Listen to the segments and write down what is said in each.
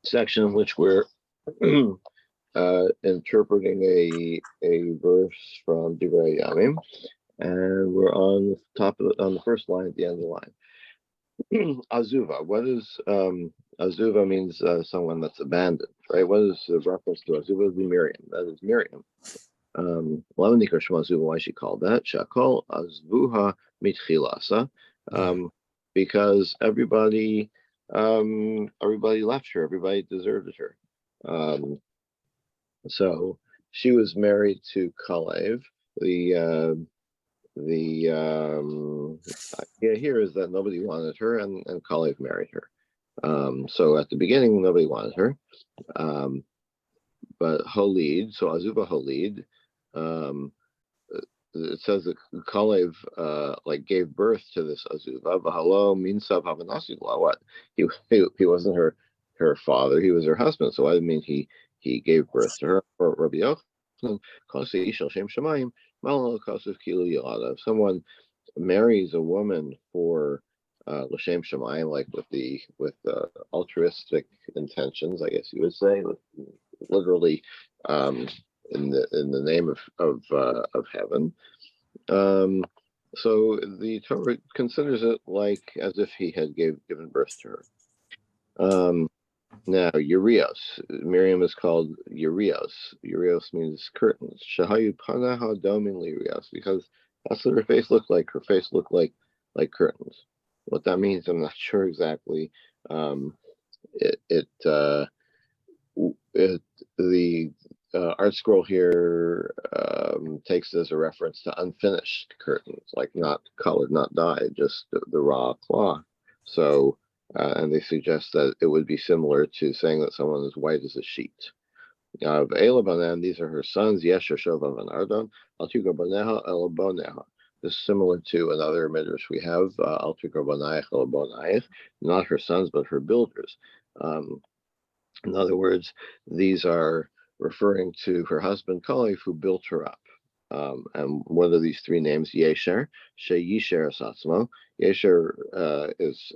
section in which we're interpreting a verse from Divrei Yamim, and we're on the on the first line at the end of the line. Azuva. What is Azuva means someone that's abandoned, right? What is the reference to Azuva? Is Miriam. That is Miriam. Why she called that? Shakol Azvuha Mitchilasa. Because everybody left her, everybody deserted her. So she was married to Kalev. The idea here is that nobody wanted her, and Kalev married her. So at the beginning, nobody wanted her. But Holid, so Azuba Holid, it says that Kalev gave birth to this Azuva. V'halo minsav havanasila. What? He wasn't her father. He was her husband. So I mean he gave birth to her. Rabbi Yochanan, if someone marries a woman for l'shem shemayim, like with altruistic intentions, I guess you would say, literally in the name of heaven. So the Torah considers it like as if he had given birth to her. Now, Urios. Miriam is called Urios. Urios means curtains. Shahayu panaha domin Urios, because that's what her face looked like. Her face looked like curtains. What that means, I'm not sure exactly. The art scroll here takes it as a reference to unfinished curtains, like not colored, not dyed, just the raw cloth. So, and they suggest that it would be similar to saying that someone is white as a sheet. Elabanan, these are her sons, Yesher, Shovav, and Ardon. Altikar Baneha, Elaboneha. This is similar to another midrash we have, Altikar Banayach, Elabonayach, not her sons, but her builders. In other words, these are referring to her husband Kalev, who built her up. And one of these three names, Yesher, Sheyisher Satzmo. Yesher is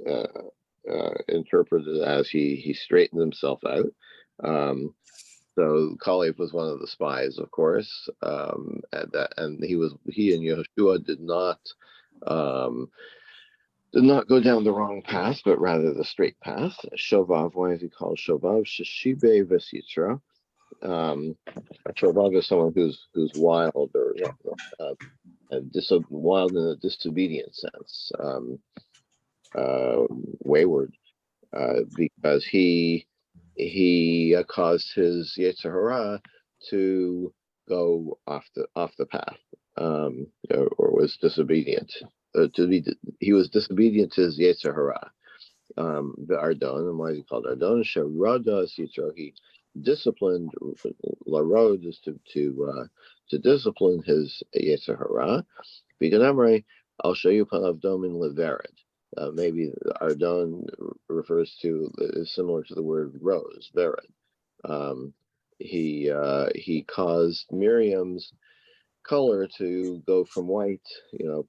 interpreted as he straightened himself out. So Kalev was one of the spies, of course, and he and Yehoshua did not go down the wrong path, but rather the straight path. Shovav, why is he called Shovav? Sheshibe Vesitra. Shovav is someone who's wild or wild in a disobedient sense, wayward, because he caused his Yetzer Hara to go off the path, or was disobedient. He was disobedient to his Yetzer Hara. The Ardon, and why is he called Ardon? Sharada Sitro. He disciplined. Larod is to discipline his Yetzer Hara. V'ganamrei I'll show you panav domin levered. Maybe Ardon refers to, is similar to the word rose, vered. He caused Miriam's color to go from white,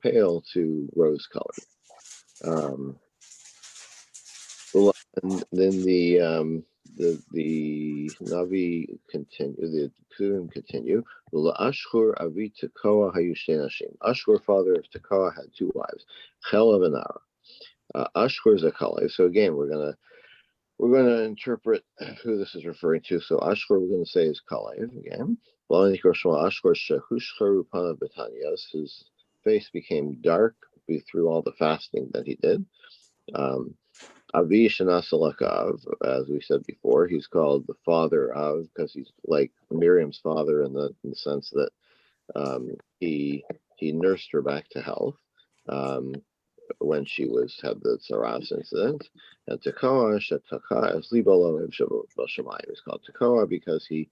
pale, to rose color. And then the Navi the Purim continue. Ashur avi Tekoa hayushen Hashim. Ashur, father of Tekoa, had two wives, Chelav and Ara. Ashur is a Kalev. So again, we're gonna interpret who this is referring to. So Ashur, we're gonna say is Kalev again. His face became dark through all the fasting that he did. Avi Shanasalakav, as we said before, he's called the father of, because he's like Miriam's father in the sense that he nursed her back to health when she had the Saras incident. And Tekoa Shetaka is Libolo Shemai. He's called Tekoa because he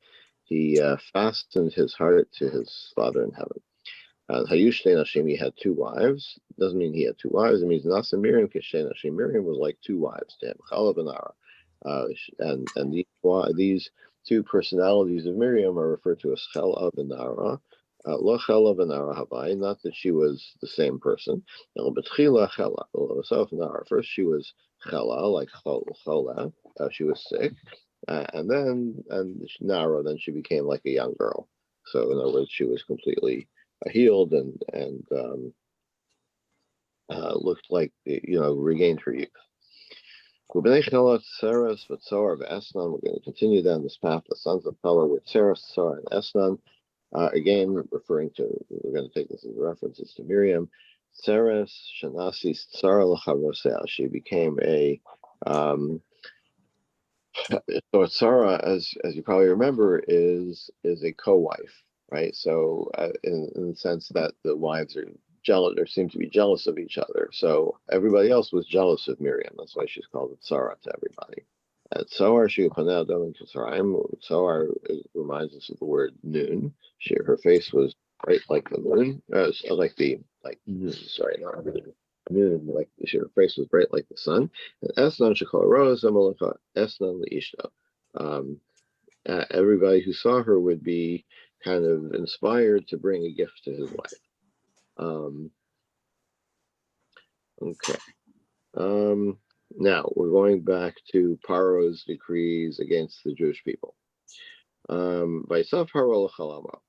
fastened his heart to his Father in heaven. Hayushte Nashim, he had two wives. Doesn't mean he had two wives. It means Nasa Miriam Kishte Nashim. Miriam was like two wives to him, Chalav and Ara. And these two personalities of Miriam are referred to as Chalav and Ara. Lo Chalav and Ara Havai, not that she was the same person. First, she was Chela, like Chola. She was sick, and Nara. Then she became like a young girl. So in other words, she was completely healed and looked like regained her youth. We're going to continue down this path. The sons of Pella with Sarah, Sarah, and Esnan. Again, referring to, we're going to take this as references to Miriam. Sarah Shanasi Sarah Lacharosea. She became a so Sarah, as you probably remember, is a co-wife, right? So in the sense that the wives are jealous or seem to be jealous of each other. So everybody else was jealous of Miriam. That's why she's called it Sarah to everybody. And Soar she Soar reminds us of the word noon. Her face was bright like the moon, sorry, not noon, like her face was bright like the sun. And Esnan Shekol Rose Amalekah Esnan Leishta. Everybody who saw her would be kind of inspired to bring a gift to his wife. Okay. Now we're going back to Paro's decrees against the Jewish people. Vaisav Paro Lachalama.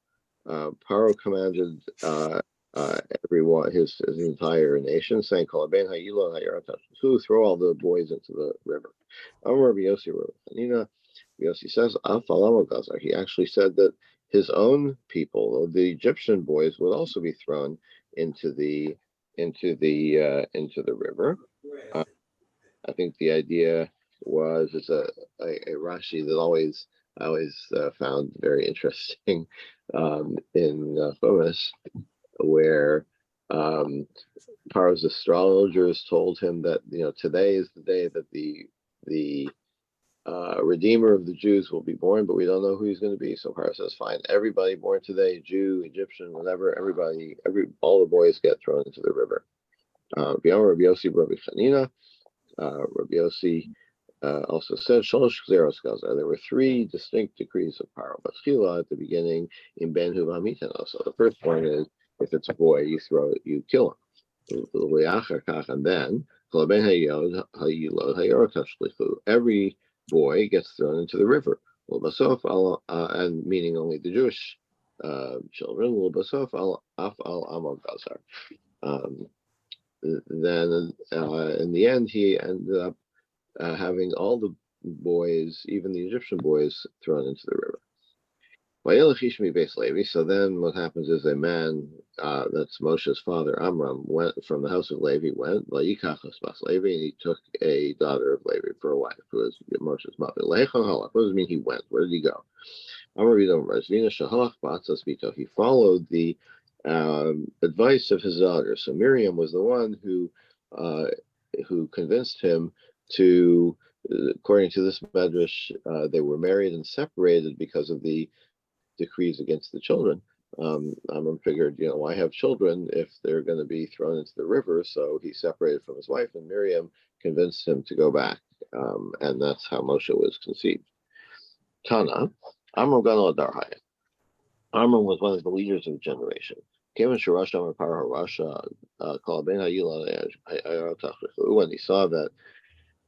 Paro commanded everyone, his entire nation, saying, throw all the boys into the river. Yossi says, he actually said that his own people, the Egyptian boys, would also be thrown into the river. I think the idea was it's a Rashi that I always found very interesting in Chumash, where Paro's astrologers told him that today is the day that the Redeemer of the Jews will be born, but we don't know who he's going to be. So Paro says, "Fine, everybody born today, Jew, Egyptian, whatever, all the boys get thrown into the river." Rabbi Yossi, Rabbi Chanina, Rabbi Yossi also said, there were three distinct decrees of Paro. Baschila at the beginning in Ben Huvamitano. So the first one is if it's a boy, you kill him. And then every boy gets thrown into the river. And meaning only the Jewish children. Then in the end, he ended up having all the boys, even the Egyptian boys, thrown into the river. So then what happens is a man, that's Moshe's father, Amram, went from the house of Levi, and he took a daughter of Levi for a wife, who was Moshe's mother. What does it mean he went? Where did he go? He followed the advice of his daughter. So Miriam was the one who convinced him to, according to this medrash, they were married and separated because of the decrees against the children. Amram figured, why have children if they're going to be thrown into the river? So he separated from his wife, and Miriam convinced him to go back, and that's how Moshe was conceived. Tana, Amram Ganal Darhaya. Amram was one of the leaders of the generation. When he saw that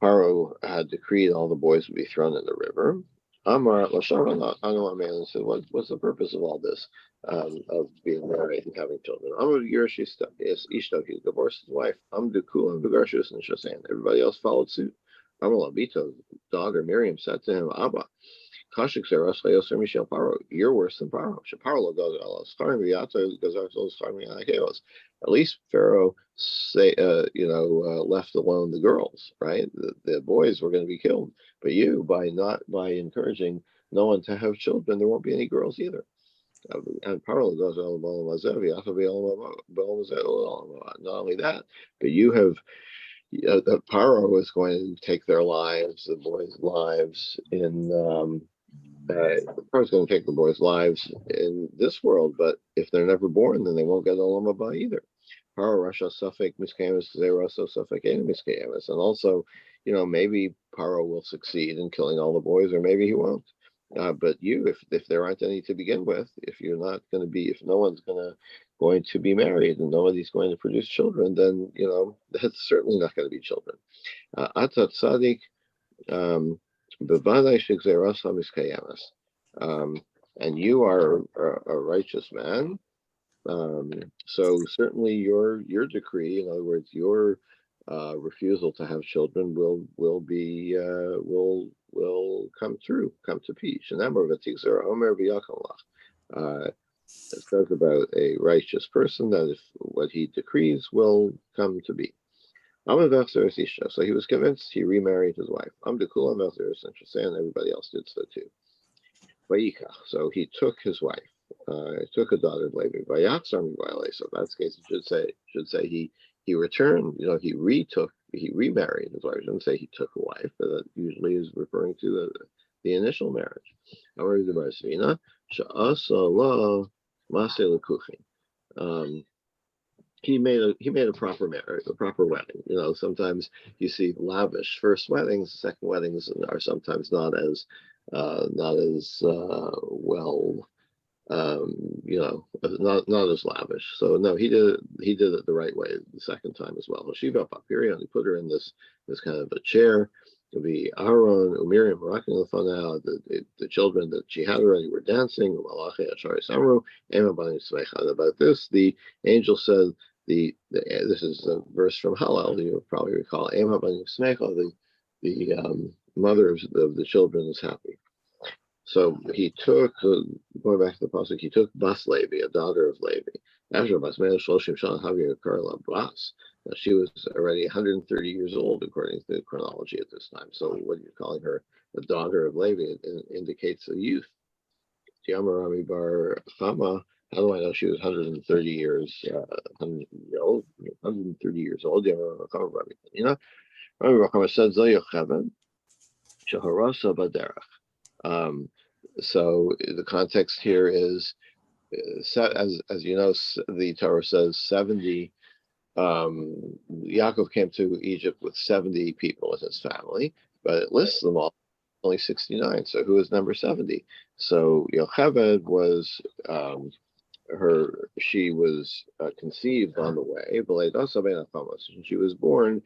Paro had decreed all the boys would be thrown in the river, Amar said, what's the purpose of all this, of being married and having children? Amar Ishto, he divorced his wife. Everybody else followed suit. Amar Labito's daughter Miriam said to him, Abba, you're worse than Paro. At least Pharaoh left alone the girls, right? The boys were going to be killed, but you, by encouraging no one to have children, there won't be any girls either. And Paro goes, not only that, but you have. That Paro is going to take their lives, the boys' lives, Paro is going to take the boys' lives in this world, but if they're never born, then they won't get Olam Haba either. Paro Rasha Suffolk Miskayamis Zeraso Suffolk Miskayamis. And also, maybe Paro will succeed in killing all the boys, or maybe he won't. But if there aren't any to begin with, if no one's going to going to be married and nobody's going to produce children, then that's certainly not going to be children. Ata tzadik, bevadai shegzeras hamiskayamas. And you are a righteous man. So certainly your decree, in other words, your refusal to have children will be will come true, come to peace. And it says about a righteous person that if what he decrees will come to be. So he was convinced, he remarried his wife. And everybody else did so too. So he took his wife. He took a daughter of Levi. So in that case, it should say he returned. He remarried his wife. It doesn't say he took a wife, but that usually is referring to the initial marriage. He made a proper marriage, a proper wedding. Sometimes you see lavish first weddings. Second weddings are sometimes not as well, not as lavish. So no, he did it the right way the second time as well. Shiva Papirion, he put her in this kind of a chair. The Aaron, Miriam, the children that she had already were dancing. About this, the angel said, this is a verse from Hallel. You probably recall, the mother of the children is happy. So he took, going back to the pasuk, he took Bas Levi, a daughter of Levi. After Bas now, she was already 130 years old according to the chronology at this time. So what you're calling her the daughter of Levi, it indicates a youth. Tiamarami Bar Chama, how do I know she was 130 years old? 130 years old. So the context here is, as you know, the Torah says 70. Yaakov came to Egypt with 70 people with his family, but it lists them all, only 69. So who is number 70? So Yocheved was she was conceived on the way, and she was born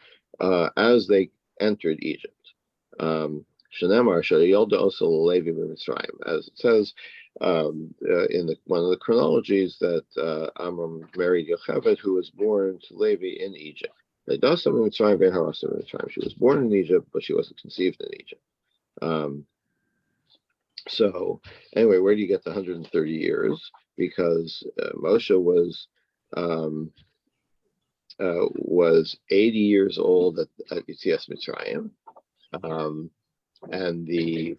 as they entered Egypt. Shenemar Shayolda also Levi Mitzrayim, as it says in one of the chronologies that Amram married Yocheved, who was born to Levi in Egypt. She was born in Egypt, but she wasn't conceived in Egypt. So anyway, where do you get the 130 years? Because Moshe was 80 years old at Yetzias Mitzrayim. And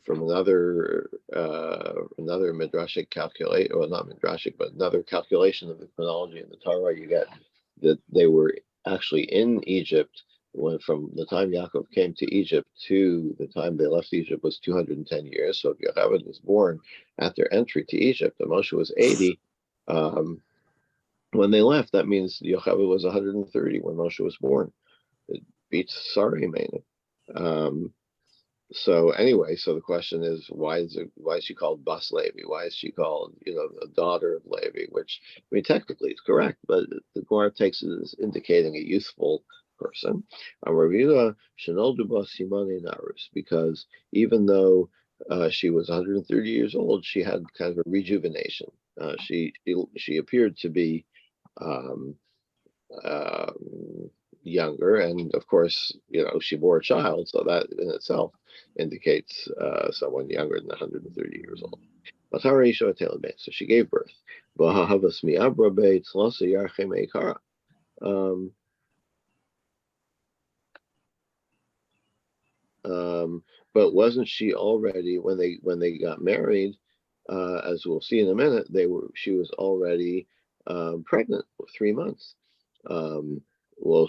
from another midrashic calculate, or not midrashic, but another calculation of the chronology in the Torah, you get that they were actually in Egypt from the time Yaakov came to Egypt to the time they left Egypt was 210 years. So if Yocheved was born at their entry to Egypt, and Moshe was 80 when they left, that means Yocheved was 130 when Moshe was born. It beats Sarah Mene. So anyway, so the question is, why is she called Bas Levi? Why is she called, a daughter of Levi? Which, technically it's correct, but the Gemara takes it as indicating a youthful person. Because even though she was 130 years old, she had kind of a rejuvenation. She appeared to be younger, and of course, she bore a child, so that in itself indicates someone younger than 130 years old. So she gave birth. But wasn't she already, when they got married, as we'll see in a minute, she was already pregnant for 3 months. We'll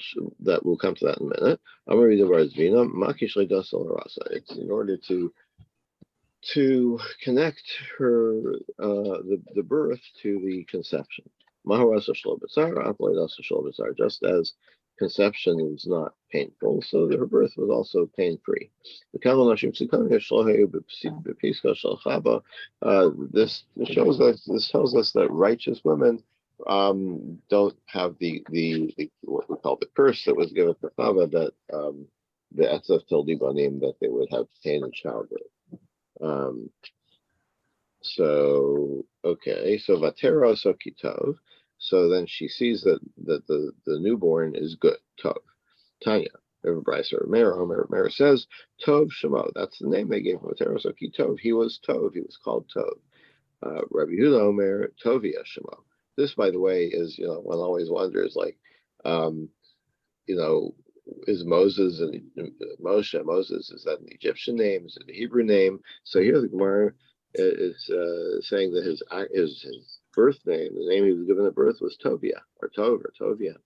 come to that in a minute. I'm going to read the words. It's in order to connect her the birth to the conception. Just as conception is not painful, so her birth was also pain-free. This tells us that righteous women don't have the what we call the curse that was given to Chava, that the Etzef told Ibanim that they would have pain and childbirth. Um, so okay, so Vatera so Kitov. So then she sees that the newborn is good. Tov. Tanya. Bryce or Mera says Tov Shemo. That's the name they gave him. Vatera so Kitov. He was Tov. He was called Tov. Rabbi Yehuda Omer Tovia Shemo. This, by the way, is, one always wonders, like, um, is Moses and Moses, is that an Egyptian name? Is it a Hebrew name? So here the Gemara is saying that his birth name, the name he was given at birth, was Tovia or Tov or Tovia.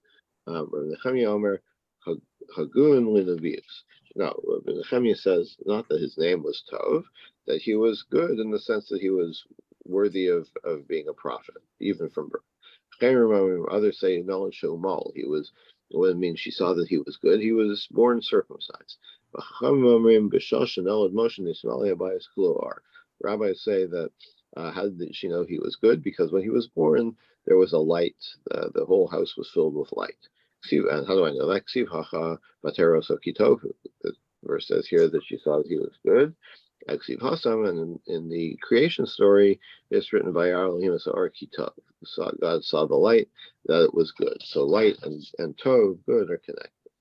Nehemiah Omer Hagun Linavius. No, Nehemiah says not that his name was Tov, that he was good in the sense that he was worthy of being a prophet, even from birth. Others say no, Shomal. He was. What it means, she saw that he was good. He was born circumcised. Rabbis say that how did she know he was good? Because when he was born, there was a light. The whole house was filled with light. And how do I know that? The verse says here that she saw that he was good. And in the creation story, it's written by Elohim Kitov. God saw the light, that it was good. So light and Tov, good, are connected.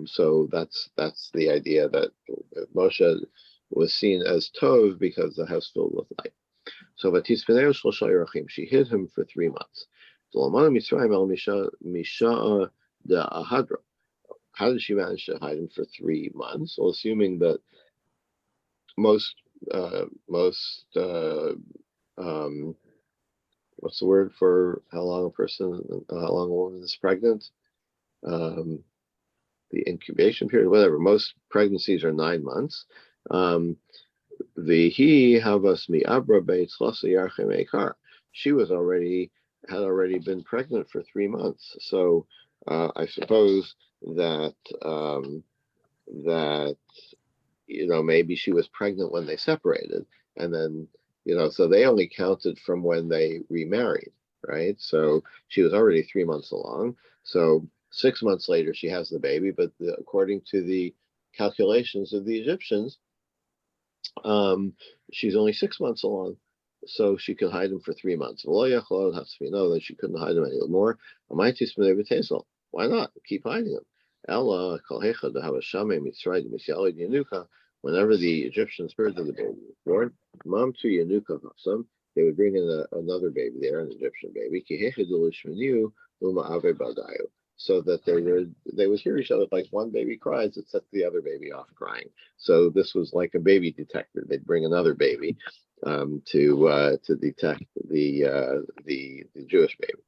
So that's the idea that Moshe was seen as Tov because the house filled with light. So she hid him for 3 months. How did she manage to hide him for 3 months? Well, assuming that most what's the word for how long a woman is pregnant? The incubation period, whatever. Most pregnancies are 9 months. She had already been pregnant for 3 months. So I suppose that maybe she was pregnant when they separated, and then so they only counted from when they remarried, right? So she was already 3 months along. So 6 months later she has the baby, but according to the calculations of the Egyptians, she's only 6 months along, so she could hide him for 3 months. Know that she couldn't hide him anymore. Why not keep hiding him? Whenever the Egyptians heard that the baby was born, they would bring in another baby there, an Egyptian baby, so that they would hear each other. Like one baby cries, it sets the other baby off crying. So this was like a baby detector. They'd bring another baby to detect the Jewish baby.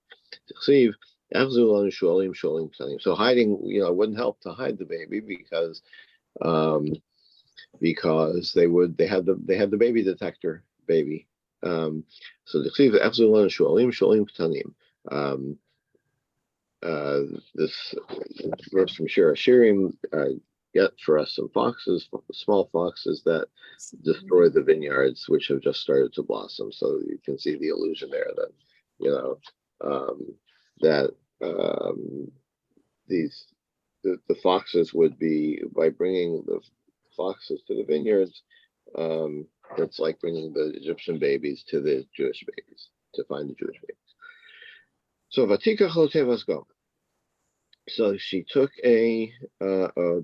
So hiding, wouldn't help to hide the baby because they had the baby detector baby. So this verse from Shir Hashirim get for us some foxes, small foxes that destroy the vineyards which have just started to blossom. So you can see the illusion there that that the foxes would be, by bringing the foxes to the vineyards, it's like bringing the Egyptian babies to the Jewish babies, to find the Jewish babies. So Vatika Chotevas Gom. So she took a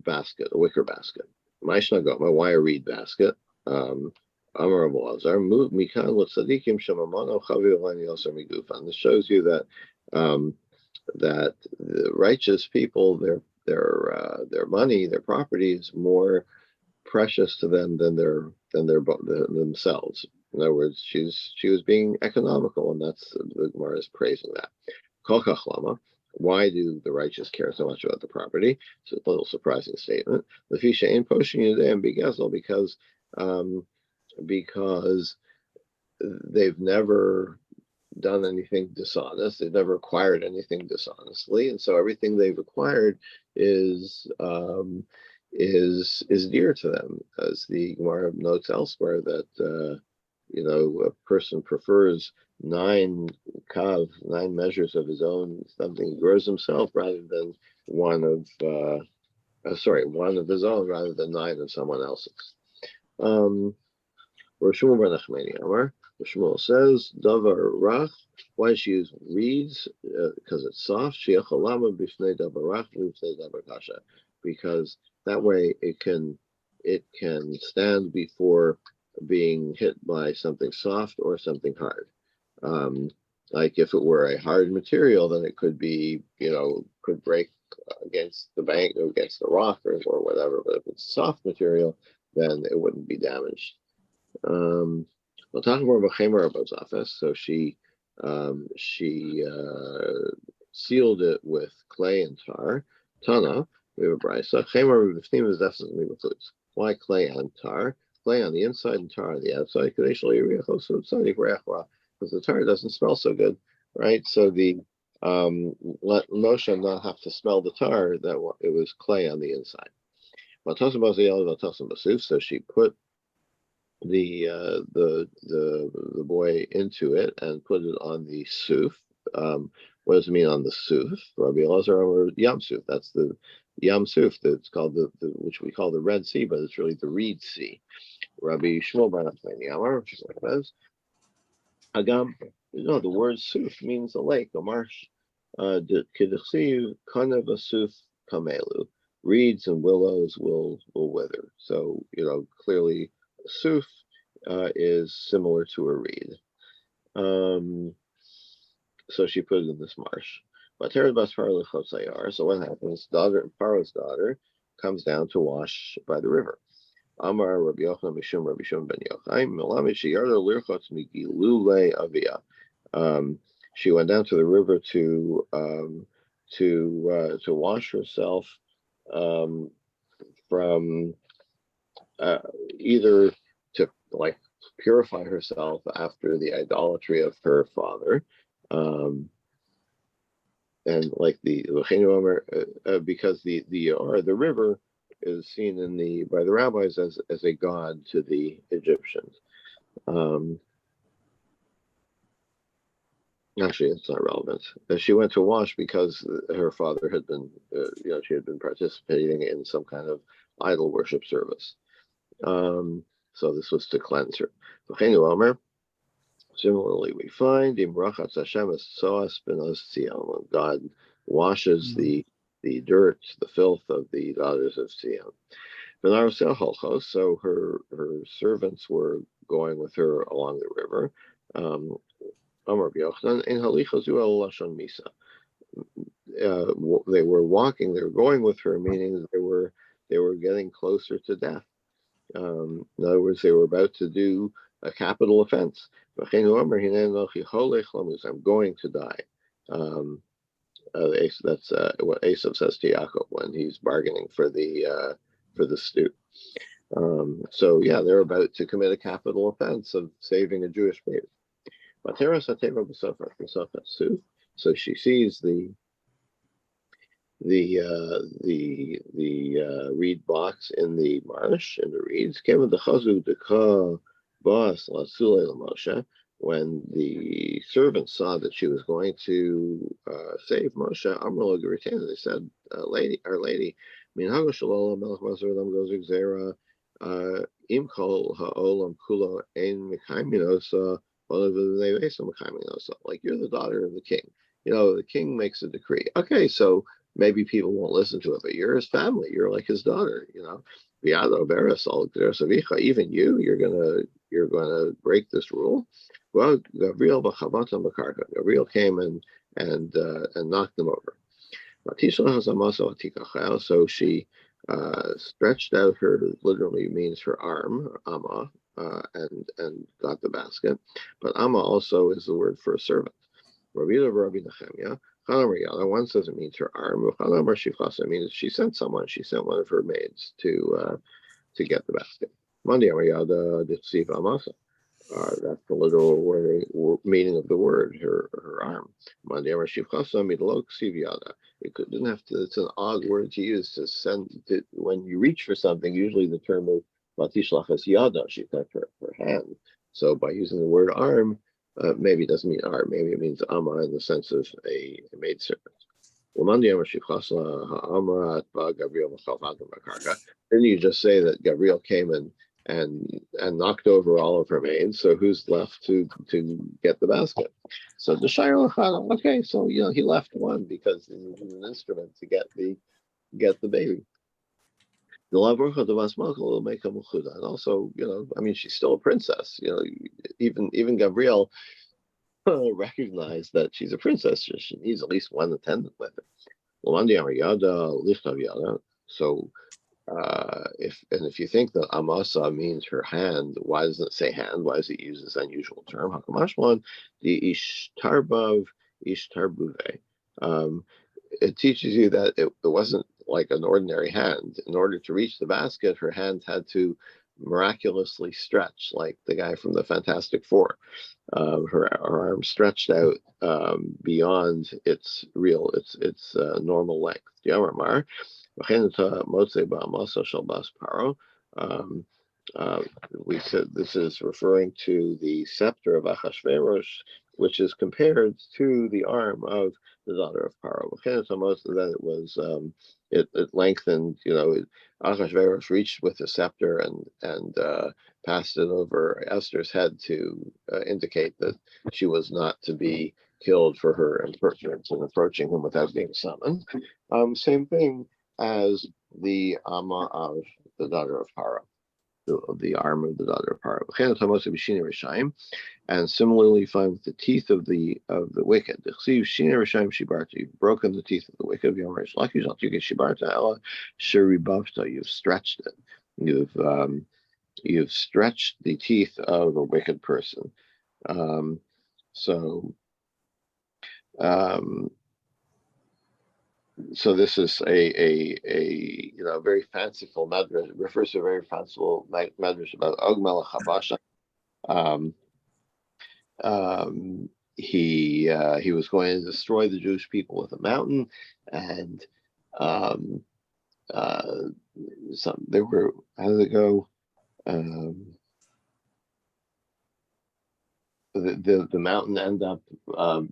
basket, a wicker basket. Maishna Goma, why a reed basket? Amar Abulazar, Mikan Tzadikim Shemamano Chavi Yosar Migufan. This shows you that that the righteous people, their money, their property is more precious to them than themselves. In other words, she was being economical, and that's the Gemara is praising that. Kol kach lama. Why do the righteous care so much about the property? It's a little surprising statement. Lefisha ain't poshing yudeim begezel, because they've never done anything dishonest. They've never acquired anything dishonestly, and so everything they've acquired is dear to them. As the Gemara notes elsewhere, that a person prefers 9 kav, 9 measures of his own, something he grows himself rather than one of, one of his own rather than 9 of someone else's. Rishmul bar Nachmani Amar. Rishmul says, Davar Rach. Why she use reeds? Because it's soft. Shiachalama b'fnei Davar Rach b'fnei Davar Kasha. Because that way it can stand before being hit by something soft or something hard. Like if it were a hard material, then it could be, could break against the bank or against the rock or whatever. But if it's soft material, then it wouldn't be damaged. We'll talk more about Chemer about Zafes. So she sealed it with clay and tar. Tana, we have a brisa. Chemer b'fnim is definitely includes. Why clay and tar? Clay on the inside and tar on the outside. Because the tar doesn't smell so good, right? So let Moshe not have to smell the tar that it was clay on the inside. So she put the boy into it and put it on the suf. What does it mean on the suf? Rabbi Elazar or Yam Suf. That's the Yam Suf. That's called which we call the Red Sea, but it's really the Reed Sea. Rabbi Shmuel bar Nachmani Amar, which is like this. Agam, the word suf means a lake, a marsh. Kidchsiv kanav asuf kamelu. Reeds and willows will wither. So clearly, suf is similar to a reed. So she put it in this marsh. So what happens? Paro's daughter comes down to wash by the river. Amar Rabbi Yochanan Mishum Rabbi Shimon ben Yochai Melamed Sheyardo Lirchotz Migilule Avia. She went down to the river to wash herself from either to purify herself after the idolatry of her father, and because the river is seen by the rabbis as a god to the Egyptians. Actually, it's not relevant. She went to wash because her father had been, she had been participating in some kind of idol worship service. So this was to cleanse her. Similarly, we find when God washes the dirt, the filth of the daughters of Sion. So her servants were going with her along the river. They were walking. They were going with her, meaning they were getting closer to death. In other words, they were about to do a capital offense. I'm going to die. That's what Esav says to Yaakov when he's bargaining for the stew. So they're about to commit a capital offense of saving a Jewish baby. So she sees the reed box in the marsh, in the reeds. When the servants saw that she was going to save Moshe, they said, Our Lady, like you're the daughter of the king. The king makes a decree. Okay, so maybe people won't listen to it, but you're his family. You're like his daughter. Even you're gonna break this rule. Well, Gabriel came and knocked them over. So she stretched out her, literally means her arm, Amma, and got the basket. But Amma also is the word for a servant. Rabbi Nechemia. One says it means her arm. It means she sent someone. She sent one of her maids to get the basket. That's the literal meaning of the word, her arm. It didn't have to. It's an odd word to use to send. When you reach for something, usually the term is matishlachas yada. She sent her hand. So by using the word arm, maybe it doesn't mean art. Maybe it means Amma in the sense of a maidservant. Then you just say that Gabriel came and knocked over all of her maids. So who's left to get the basket? So the Shire, okay, so he left one because he needed an instrument to get the baby. The Lavrucha de Basmalka will make a muchuda. And also, I mean, she's still a princess. Even Gabriel recognized that she's a princess. She needs at least one attendant with her. So if you think that Amasa means her hand, why doesn't it say hand? Why does it use this unusual term? Hakamashman, the Ishtarbav Ishtarbuve. It teaches you that it wasn't like an ordinary hand. In order to reach the basket, her hand had to miraculously stretch, like the guy from the Fantastic Four. Her arm stretched out beyond its normal length. We said this is referring to the scepter of Achashverosh, which is compared to the arm of the daughter of Paro. That it was it lengthened. Achashverosh reached with the scepter and passed it over Esther's head to indicate that she was not to be killed for her impertinence in approaching him without being summoned. Same thing as the Amma of the daughter of Paro, the arm of the daughter of Paro. And similarly, find with the teeth of the wicked. You've broken the teeth of the wicked. You've stretched it. You've stretched the teeth of a wicked person. So this is a very fanciful medrash. It refers to a very fanciful medrash about Og Melech Habasha. He was going to destroy the Jewish people with a mountain, and there were, how did it go? The mountain ended up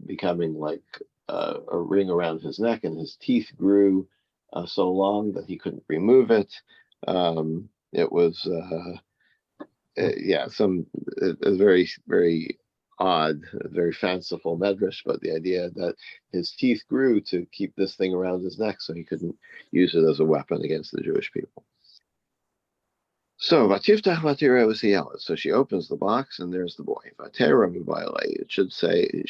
becoming like a ring around his neck, and his teeth grew so long that he couldn't remove it. It was a very, very odd, very fanciful medrash, but the idea that his teeth grew to keep this thing around his neck so he couldn't use it as a weapon against the Jewish people. So Vatiftach Vatira was the Yelad. So she opens the box and there's the boy. Vatera Mubaile. It should say it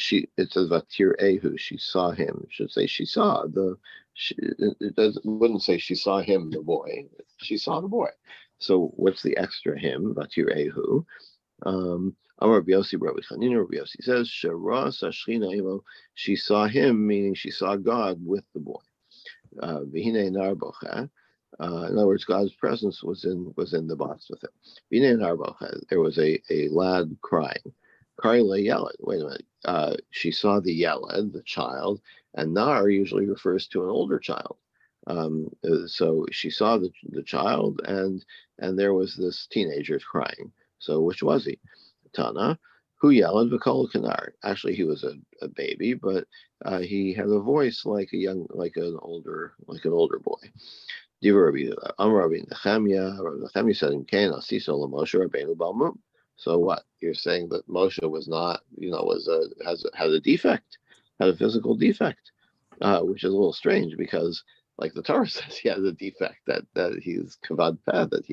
says Vatir Ehu. She saw him. It should say she saw the. It wouldn't say she saw him, the boy. She saw the boy. So what's the extra him? Vatir Ehu. Amar Biosi Rabbi Chanina. Rabbi Yossi says Shara Sashchina Imo. She saw him, meaning she saw God with the boy. Vihine Narbocha. In other words, God's presence was in the box with him. There was a lad crying. Karila Yelad. Wait a minute. She saw the Yelad, the child, and Nar usually refers to an older child. So she saw the child, and there was this teenager crying. So which was he? Tana, who Yelad v'kol kanar. Actually, he was a baby, but he had a voice like an older boy. Rabbi Nechemia said in Cain, Asiso Moshe Rabbeinu Balmum. So what? You're saying that Moshe was not, had a defect, had a physical defect, which is a little strange because, like the Torah says, he has a defect that he's kavad peh, that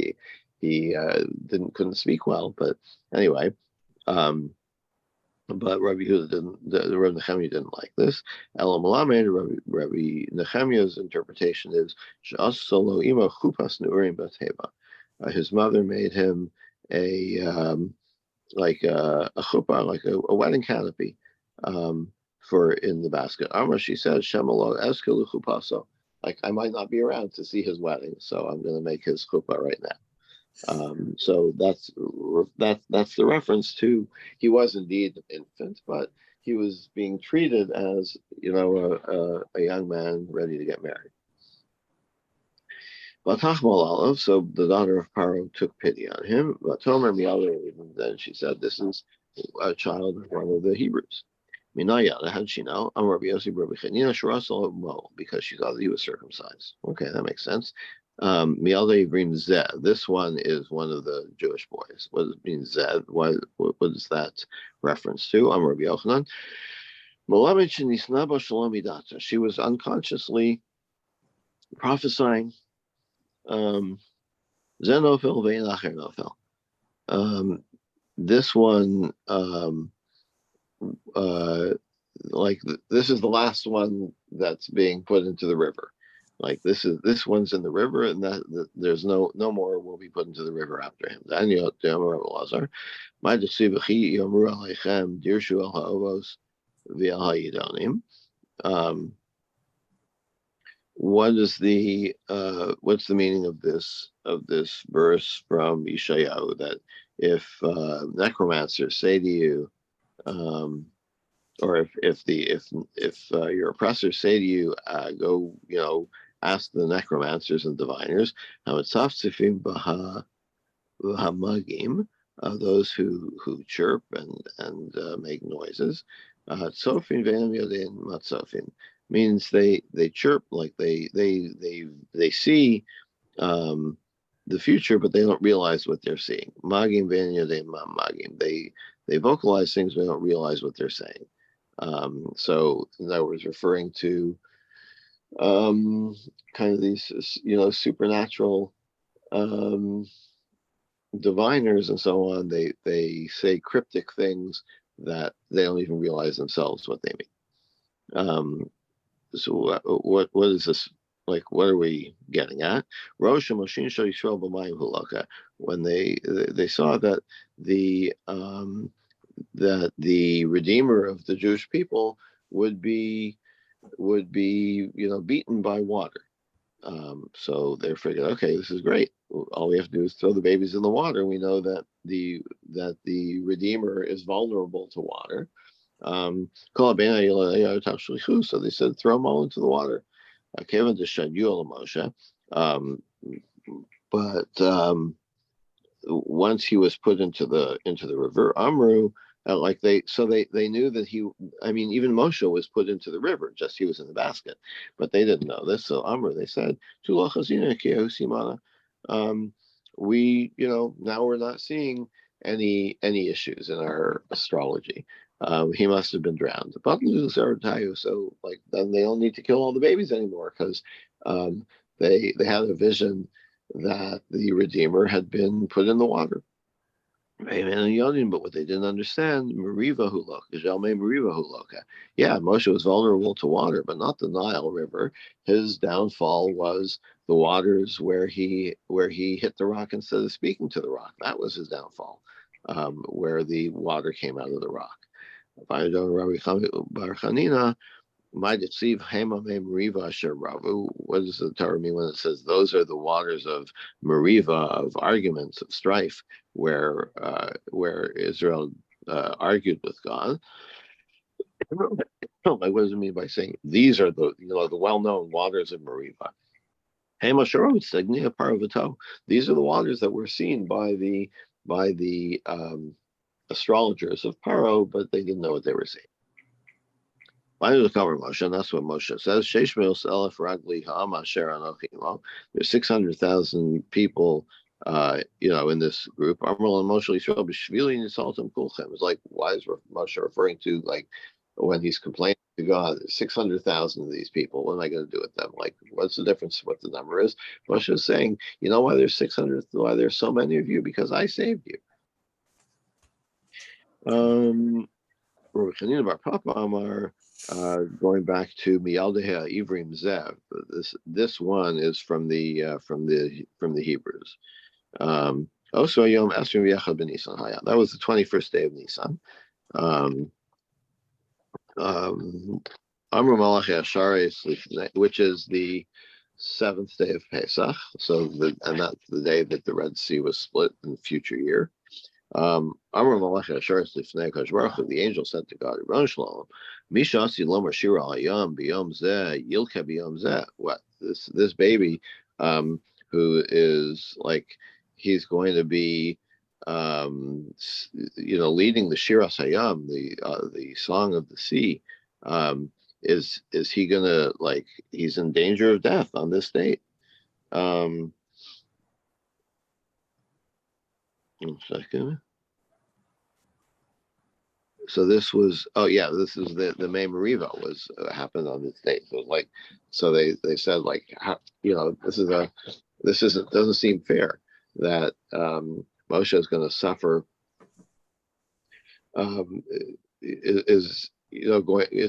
he couldn't speak well. But anyway, but Rabbi Yehuda the Rabbi Nechemia didn't like this. Elam Malamed, Rabbi Nechemia's interpretation is solo ima chupas neurim bateva. His mother made him a chuppah, like a wedding canopy, for in the basket. Amar, she said, Shemalo eskelu chupaso. Like, I might not be around to see his wedding, so I'm going to make his chuppah right now. So that's the reference to, he was indeed an infant, but he was being treated as a young man ready to get married. So the daughter of Paro took pity on him. And then she said, "This is a child of one of the Hebrews. Minayada, how did she know? Because she thought he was circumcised. Okay, that makes sense. Mialde Ivrim Zeh. This one is one of the Jewish boys. What does it mean, Zeh? What is that reference to? Rabbi Yochanan. She was unconsciously prophesying Zenofil Ve'inacher Nofel. This one, this is the last one that's being put into the river. Like this one's in the river, and that there's no more will be put into the river after him. Daniel Lazar, my desivachi yomru aleichem dirshu al haovos v'al hayidonim. What is what's the meaning of this verse from Yeshayahu, that if necromancers say to you, or if your oppressors say to you, go, ask the necromancers and diviners, those who chirp and make noises, means they chirp, like they see the future, but they don't realize what they're seeing. Magim magim. They vocalize things, but they don't realize what they're saying. So in other words, referring to kind of these, supernatural diviners and so on. They say cryptic things that they don't even realize themselves what they mean. So what is this? Like, what are we getting at? When they saw that the Redeemer of the Jewish people would be beaten by water. So they figured, okay, this is great. All we have to do is throw the babies in the water. We know that the Redeemer is vulnerable to water. So they said, throw them all into the water. But once he was put into the river, Amru, they knew that even Moshe was put into the river, just he was in the basket, but they didn't know this. So Amru, they said, we, now we're not seeing any issues in our astrology. He must have been drowned. So then they don't need to kill all the babies anymore, because they had a vision that the Redeemer had been put in the water. But what they didn't understand, yeah, Moshe was vulnerable to water, but not the Nile River. His downfall was the waters where he hit the rock instead of speaking to the rock. That was his downfall, where the water came out of the rock. What does the Torah mean when it says those are the waters of Meriva, of arguments, of strife, where Israel argued with God? What does it mean by saying these are the well-known waters of Meriva? These are the waters that were seen by the astrologers of Paro, but they didn't know what they were seeing. There's 600,000 people, in this group. It's like, why is Moshe referring to, like, when he's complaining to God, there's 600,000 of these people. What am I going to do with them? Like, what's the difference? What the number is? Moshe is saying, you know why there's 600? Why there's so many of you? Because I saved you. Going back to Mialdeha Ivrim Zev, this one is from the Hebrews. Also, Yom Esrim Yechad Ben Nisan Haya. That was the 21st day of Nisan. Amru Malachi Asharis, which is the 7th day of Pesach. So that's the day that the Red Sea was split in the future year. The angel said to God, what, this baby, who is like, he's going to be leading the Shiras Hayam, the song of the sea. Is he gonna, like, he's in danger of death on this date? 1 second. So this was, oh yeah, this is the May Mariva was happened on this date. So like, so they said, like, how, this isn't, doesn't seem fair that Moshe is going to suffer, um, is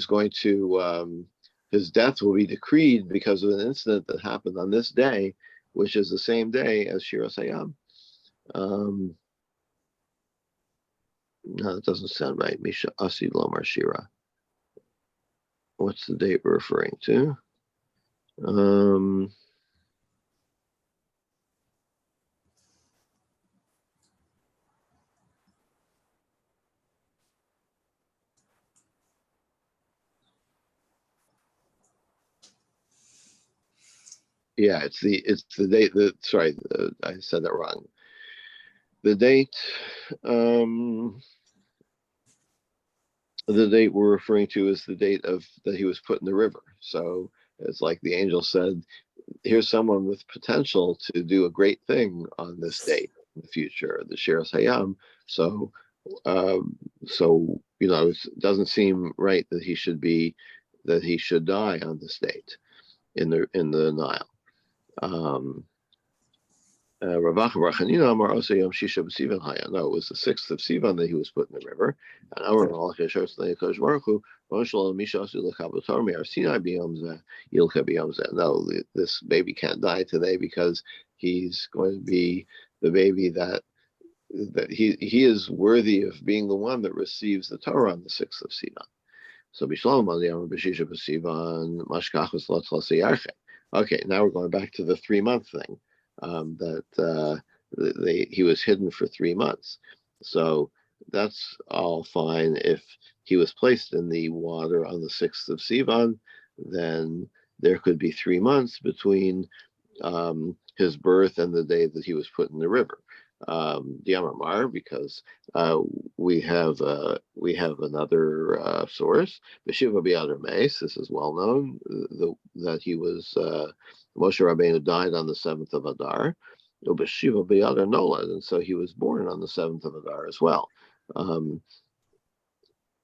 going to, his death will be decreed because of an incident that happened on this day, which is the same day as Shira Sayam. No, that doesn't sound right. Misha Asi Lomar Shira. What's the date we're referring to? Yeah, it's the date that, sorry, I said that wrong. The date, we're referring to is the date of that he was put in the river. So it's like the angel said, here's someone with potential to do a great thing on this date in the future, the Shiras Hayam. So, it doesn't seem right that he should die on this date in the Nile. Ravacha Barchanina Amar also Yom Shisha B'Sivan Haya. No, it was the 6th of Sivan that he was put in the river. And our Malach Yeshar Tzlei Kosh Baruch Hu Moshel Misha Asu L'Chabotar Me'ar Sinai B'Yom Zeh Yilcha B'Yom Zeh. No, this baby can't die today because he's going to be the baby that he is worthy of being the one that receives the Torah on the 6th of Sivan. So B'Shalom Al Yom B'Shisha B'Sivan Mashkachus Lot Tzlasi Yarche. Okay, now we're going back to the 3-month thing. He was hidden for 3 months. So that's all fine. If he was placed in the water on the 6th of Sivan, then there could be 3 months between his birth and the day that he was put in the river. Diamar, because we have another source. Beshiva B'Adar Meis. This is well known that he was Moshe Rabbeinu died on the 7th of Adar. Beshiva B'Adar Nolad, and so he was born on the 7th of Adar as well.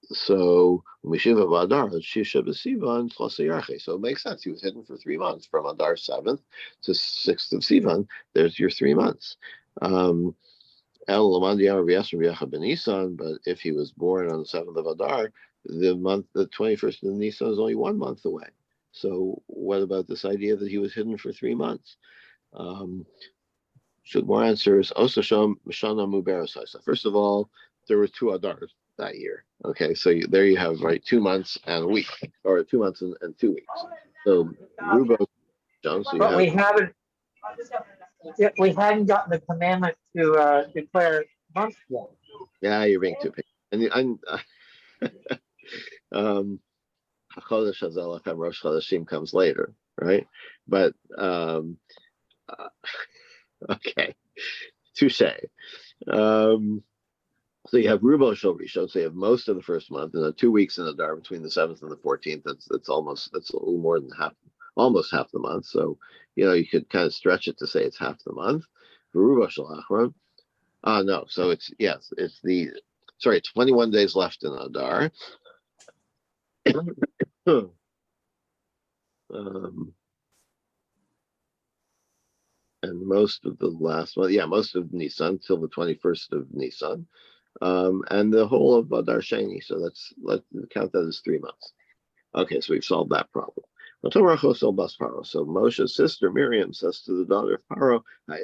So Mishiva Badar Shisha B'Sivan Tlasayarche. So it makes sense. He was hidden for 3 months from Adar 7th to 6th of Sivan. There's your 3 months. But if he was born on the 7th of Adar, the 21st of Nisan is only 1 month away. So what about this idea that he was hidden for 3 months? Should more answers. First of all, there were 2 Adars that year. Okay, so there you have, right, 2 months and a week, or 2 months and 2 weeks. So Rubo, John, so but we haven't gotten the commandment to declare months yet. Yeah, you're being too picky. And Chodesh Hazelach Rosh Chodeshim comes later, right? But okay, touche. So you have Rubo Shel Rishon, so you have most of the first month, and then 2 weeks in Adar between the 7th and the 14th. That's a little more than almost half the month. So you could kind of stretch it to say it's half the month. Rubo Shel Achron. No, so it's 21 days left in Adar. And most of the last month, most of Nisan till the 21st of Nisan. And the whole of Adar Sheni. So let's count that as 3 months. Okay, so we've solved that problem. So Moshe's sister Miriam says to the daughter of Paro, shall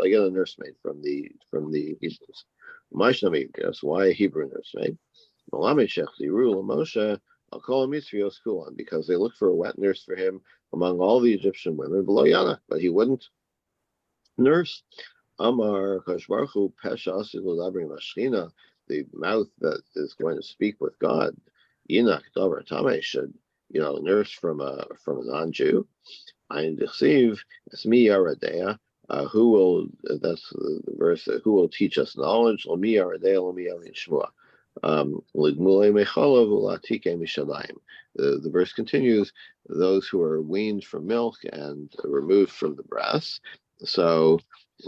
I get a nursemaid from the Hebrews? Why a Hebrew nursemaid? I'll call him because they looked for a wet nurse for him among all the Egyptian women, but he wouldn't nurse. Amar Kashbarchu Pesha Mashchina, the mouth that is going to speak with God. Yinak Davar Tame should, nurse from a non-Jew. Ein Dichsiv Esmi Yaradea Who will, that's the verse, who will teach us knowledge? The verse continues, those who are weaned from milk and removed from the breast. So,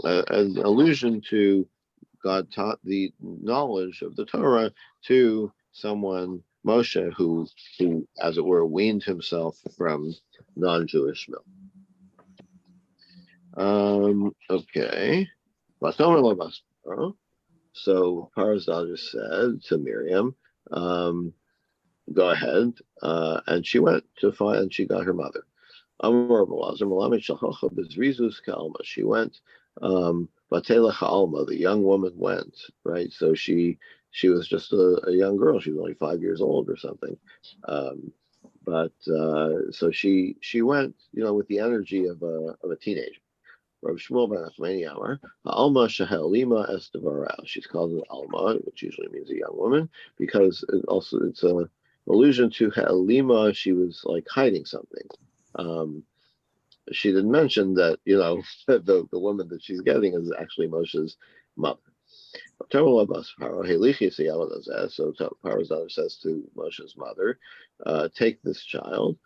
an allusion to God taught the knowledge of the Torah to someone, Moshe, who, as it were, weaned himself from non-Jewish milk. Okay. So Parazal just said to Miriam, go ahead. And she went to find, and she got her mother. She went, the young woman went, right? So she was just a young girl. She was only 5 years old or something. So she went, with the energy of a teenager. Rav Shmuel ben Achmeni Amar, Alma Shahalima Estevarel. She's called an Alma, which usually means a young woman, because it's an allusion to Halima. She was like hiding something. She didn't mention that, the woman that she's getting is actually Moshe's mother. So Parazar says to Moshe's mother, take this child.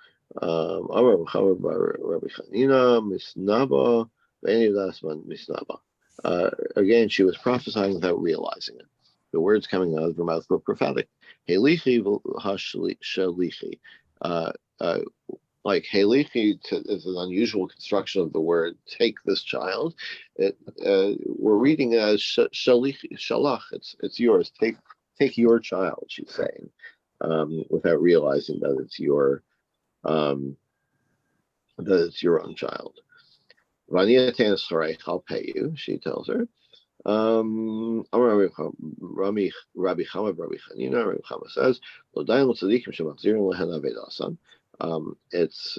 Again, she was prophesying without realizing it. The words coming out of her mouth were prophetic. Like helichi is an unusual construction of the word take this child. We're reading it as shalach. It's yours. Take your child. She's saying, without realizing that it's your own child. I'll pay you. She tells her. Rabbi Chama says, it's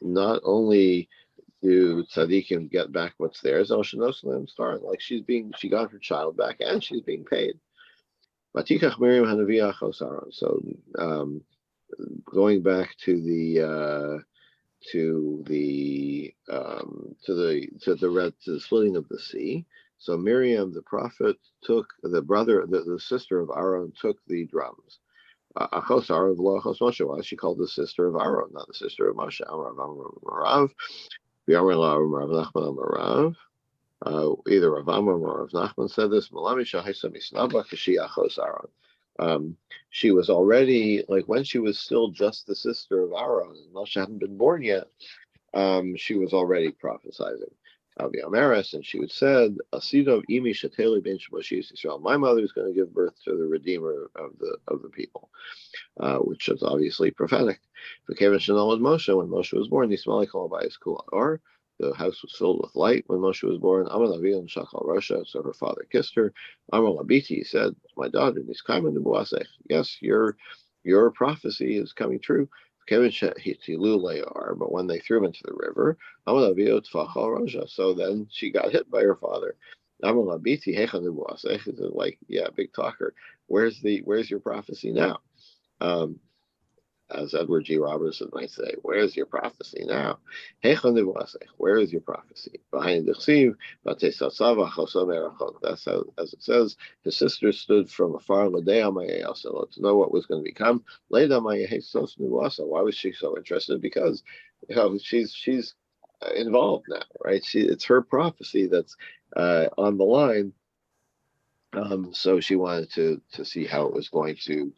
not only do tzaddikim get back what's theirs, like she got her child back and she's being paid. So going back to the splitting of the sea. So Miriam, the prophet, took the sister of Aaron, took the drums. Achos Aaron v'lo achos Moshe. Why is she called the sister of Aaron, not the sister of Moshe? Either Rav Amram or Rav Nachman said this. She was already, like when she was still just the sister of Aaron, and Moshe hadn't been born yet. She was already prophesizing. And she would said, my mother is going to give birth to the Redeemer of the people, which is obviously prophetic. When Moshe was born, the house was filled with light when Moshe was born. So her father kissed her. He said, my daughter, yes, your prophecy is coming true. But when they threw him into the river, so then she got hit by her father. Like, yeah, big talker. Where's your prophecy now? As Edward G. Robertson might say, where's your prophecy now? Where is your prophecy? Behind the chsiv, that's how, as it says, his sister stood from afar to know what was going to become. Why was she so interested? Because she's involved now, right? It's her prophecy that's on the line. So she wanted to see how it was going to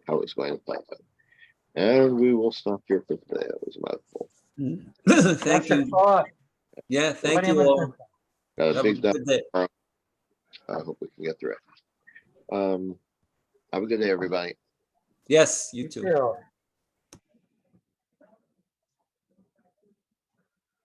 play out. And we will stop here for today. That was a mouthful. Thank you. Yeah, thank you all. Got a big day. I hope we can get through it. Have a good day, everybody. Yes, you too.